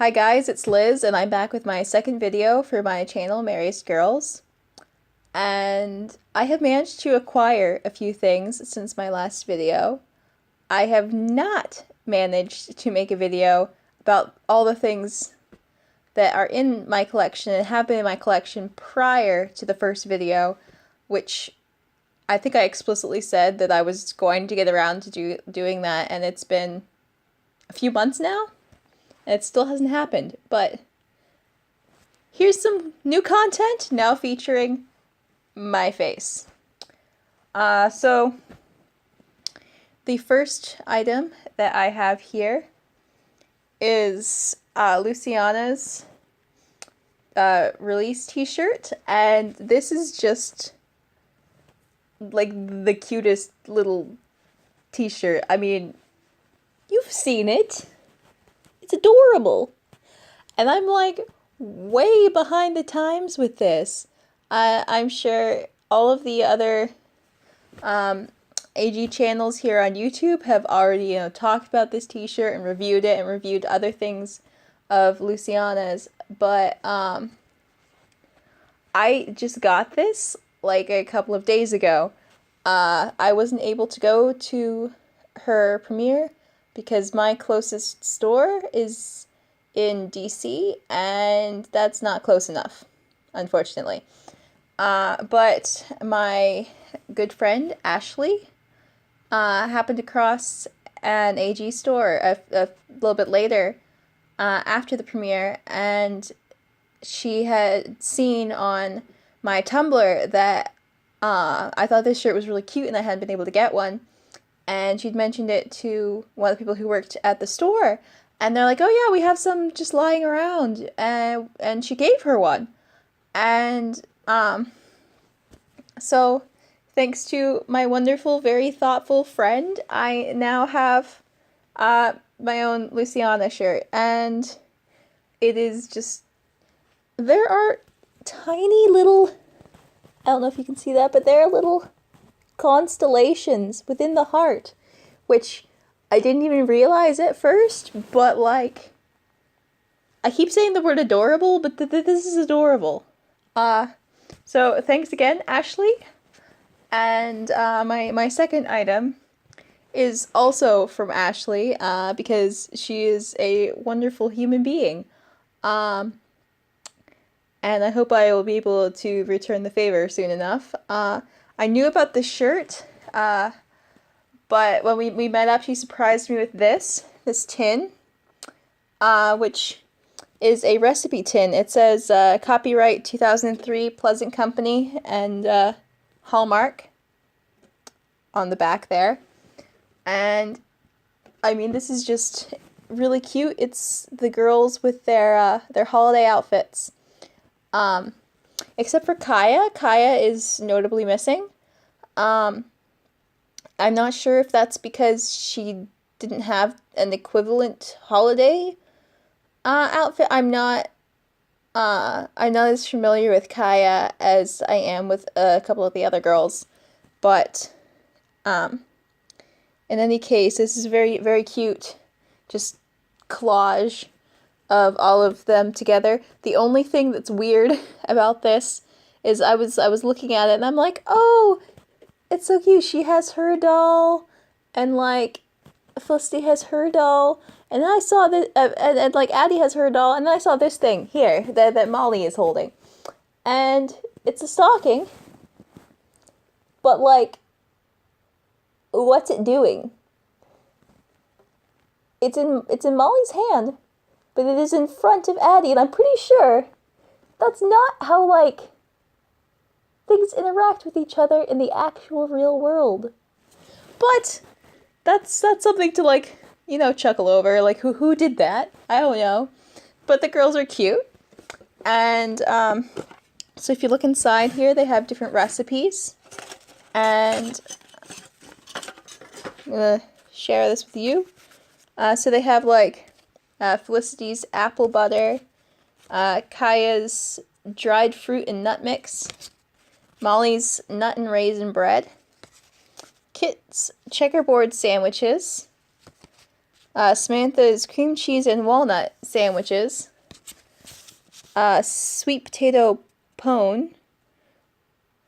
Hi guys, it's Liz and I'm back with my second video for my channel, Merriest Girls. And I have managed to acquire a few things since my last video. I have not managed to make a video about all the things that are in my collection and have been in my collection prior to the first video, which I think I explicitly said that I was going to get around to doing that, and it's been a few months now. And it still hasn't happened, but here's some new content now featuring my face. So the first item that I have here is Luciana's release t-shirt, and this is just like the cutest little t-shirt. I mean, you've seen it. It's adorable. And I'm like way behind the times with this. I'm sure all of the other AG channels here on YouTube have already, talked about this t-shirt and reviewed it and reviewed other things of Luciana's, but I just got this like a couple of days ago. I wasn't able to go to her premiere because my closest store is in DC, and that's not close enough, unfortunately. But my good friend, Ashley, happened to cross an AG store a little bit later, after the premiere, and she had seen on my Tumblr that I thought this shirt was really cute and I hadn't been able to get one. And she'd mentioned it to one of the people who worked at the store. And they're like, oh yeah, we have some just lying around. And she gave her one. And so thanks to my wonderful, very thoughtful friend, I now have my own Luciana shirt. And it is just, there are tiny little, I don't know if you can see that, but there are little constellations within the heart, which I didn't even realize at first, but like, I keep saying the word adorable, but this is adorable. So thanks again, Ashley. And my second item is also from Ashley, because she is a wonderful human being. And I hope I will be able to return the favor soon enough. I knew about the shirt, but when we met up, she surprised me with this tin, which is a recipe tin. It says copyright 2003 Pleasant Company and Hallmark on the back there. And I mean, this is just really cute. It's the girls with their holiday outfits. Except for Kaya. Kaya is notably missing. I'm not sure if that's because she didn't have an equivalent holiday outfit. I'm not as familiar with Kaya as I am with a couple of the other girls. But in any case, this is very, very cute. Just collage of all of them together. The only thing that's weird about this is I was looking at it and I'm like, oh, it's so cute. She has her doll, and like Felicity has her doll, and then I saw that, and like Addy has her doll, and then I saw this thing here that Molly is holding, and it's a stocking, but like, what's it doing? It's in Molly's hand, but it is in front of Addy, and I'm pretty sure that's not how, like, things interact with each other in the actual real world. But that's something to, like, chuckle over. Like, who did that? I don't know. But the girls are cute. And so if you look inside here, they have different recipes. And I'm going to share this with you. So they have, like, Felicity's apple butter, Kaya's dried fruit and nut mix, Molly's nut and raisin bread, Kit's checkerboard sandwiches, Samantha's cream cheese and walnut sandwiches. Sweet potato pone,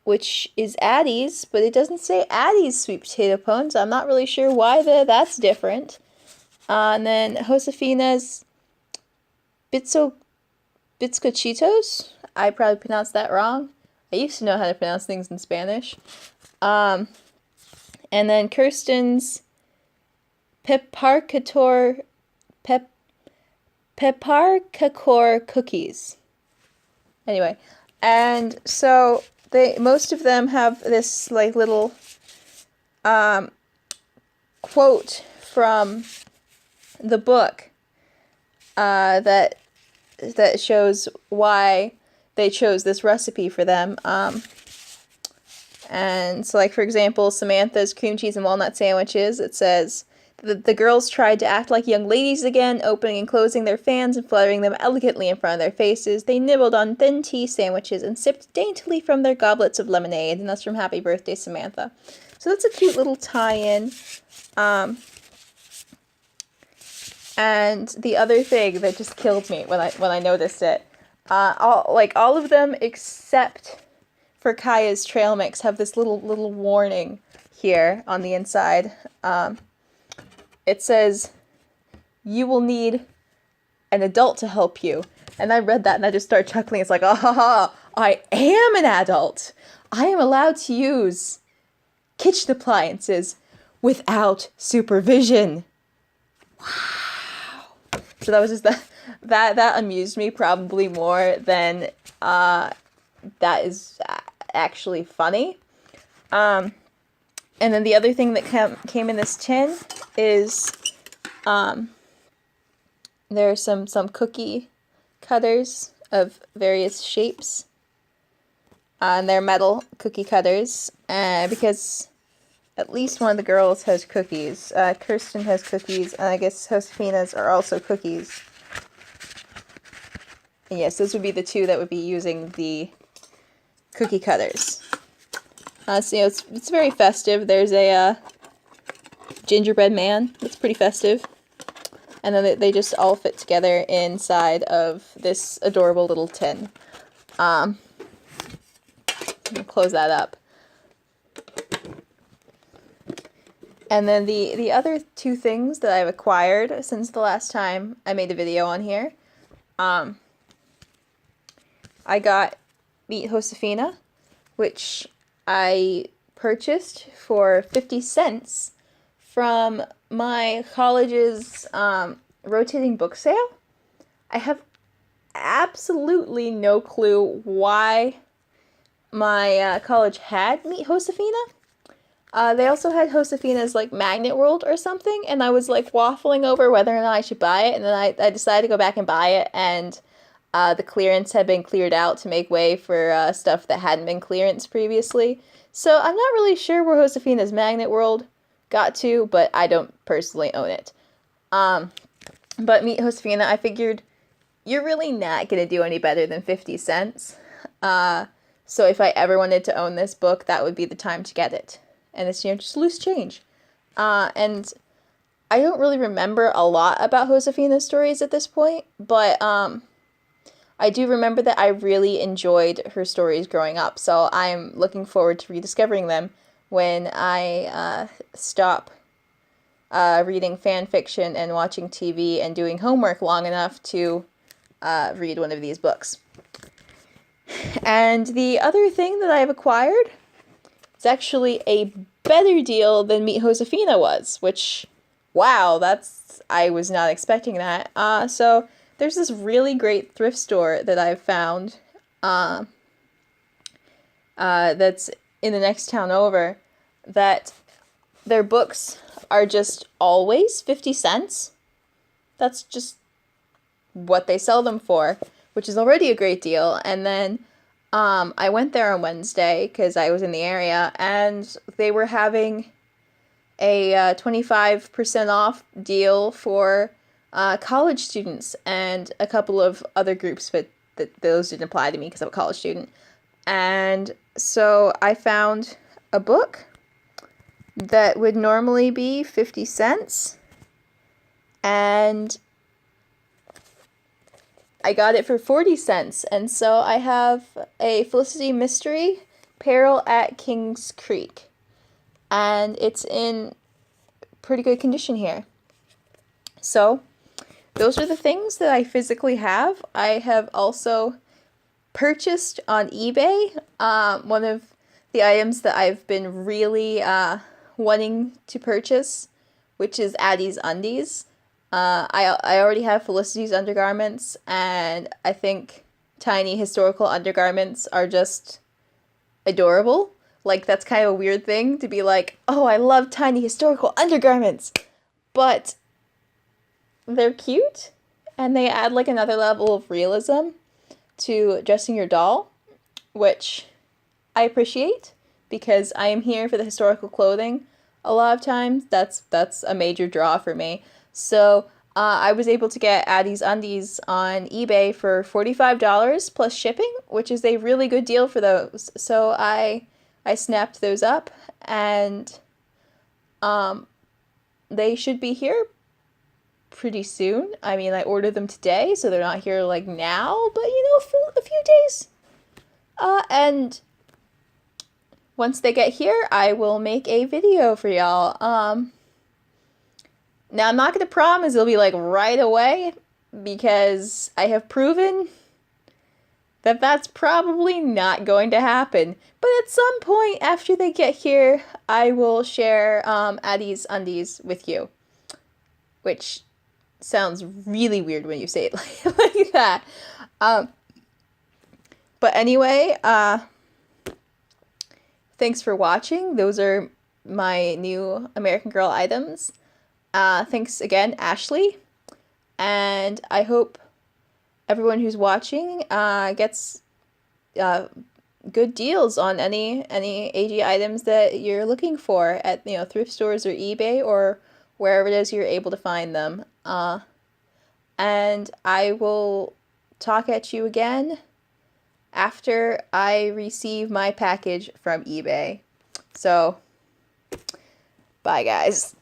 which is Addy's, but it doesn't say Addy's sweet potato pone, so I'm not really sure why that's different. And then Josefina's bizcochitos. I probably pronounced that wrong. I used to know how to pronounce things in Spanish. And then Kirsten's pepparcakor cookies. Anyway, and so most of them have this like little quote from the book that shows why they chose this recipe for them. And so, like, for example, Samantha's cream cheese and walnut sandwiches, it says, the girls tried to act like young ladies again, opening and closing their fans and fluttering them elegantly in front of their faces. They nibbled on thin tea sandwiches and sipped daintily from their goblets of lemonade. And that's from Happy Birthday, Samantha. So that's a cute little tie-in. And the other thing that just killed me when I noticed it, all of them except for Kaya's trail mix have this little warning here on the inside. It says, "You will need an adult to help you." And I read that and I just started chuckling. It's like, ah, I am an adult. I am allowed to use kitchen appliances without supervision. Wow. So that was just that amused me probably more than that is actually funny. And then the other thing that came in this tin is there are some cookie cutters of various shapes. And they're metal cookie cutters, because at least one of the girls has cookies. Kirsten has cookies, and I guess Josefina's are also cookies. And yes, those would be the two that would be using the cookie cutters. So, it's very festive. There's a gingerbread man. That's pretty festive. And then they just all fit together inside of this adorable little tin. I'm gonna close that up. And then the other two things that I've acquired since the last time I made a video on here. I got Meet Josefina, which I purchased for 50 cents from my college's rotating book sale. I have absolutely no clue why my college had Meet Josefina. They also had Josefina's like Magnet World or something, and I was like waffling over whether or not I should buy it, and then I decided to go back and buy it, and the clearance had been cleared out to make way for stuff that hadn't been clearance previously. So I'm not really sure where Josefina's Magnet World got to, but I don't personally own it. But Meet Josefina, I figured you're really not going to do any better than 50 cents. So if I ever wanted to own this book, that would be the time to get it. And it's, just loose change. And I don't really remember a lot about Josefina's stories at this point, but I do remember that I really enjoyed her stories growing up, so I'm looking forward to rediscovering them when I stop reading fan fiction and watching TV and doing homework long enough to read one of these books. And the other thing that I've acquired is actually a better deal than Meet Josefina was, which, wow, I was not expecting that. So there's this really great thrift store that I've found that's in the next town over, that their books are just always 50 cents. That's just what they sell them for, which is already a great deal. And then I went there on Wednesday because I was in the area, and they were having a 25% off deal for college students and a couple of other groups, but those didn't apply to me because I'm a college student. And so I found a book that would normally be 50 cents and I got it for 40 cents. And so I have a Felicity Mystery Peril at Kings Creek, and it's in pretty good condition here. So those are the things that I physically have. I have also purchased on eBay one of the items that I've been really wanting to purchase, which is Addy's Undies. I already have Felicity's undergarments, and I think tiny historical undergarments are just adorable. Like, that's kind of a weird thing to be like, oh, I love tiny historical undergarments, but they're cute, and they add like another level of realism to dressing your doll, which I appreciate because I am here for the historical clothing. A lot of times, that's a major draw for me. So I was able to get Addy's Undies on eBay for $45 plus shipping, which is a really good deal for those. So I snapped those up, and they should be here pretty soon. I mean, I ordered them today, so they're not here like now, but for a few days. And once they get here, I will make a video for y'all. Now I'm not gonna promise it'll be like right away, because I have proven that that's probably not going to happen. But at some point after they get here, I will share Addy's Undies with you, which sounds really weird when you say it like that. But anyway, thanks for watching. Those are my new American Girl items. Thanks again, Ashley. And I hope everyone who's watching gets good deals on any AG items that you're looking for at thrift stores or eBay or wherever it is you're able to find them. And I will talk at you again after I receive my package from eBay. So, bye guys.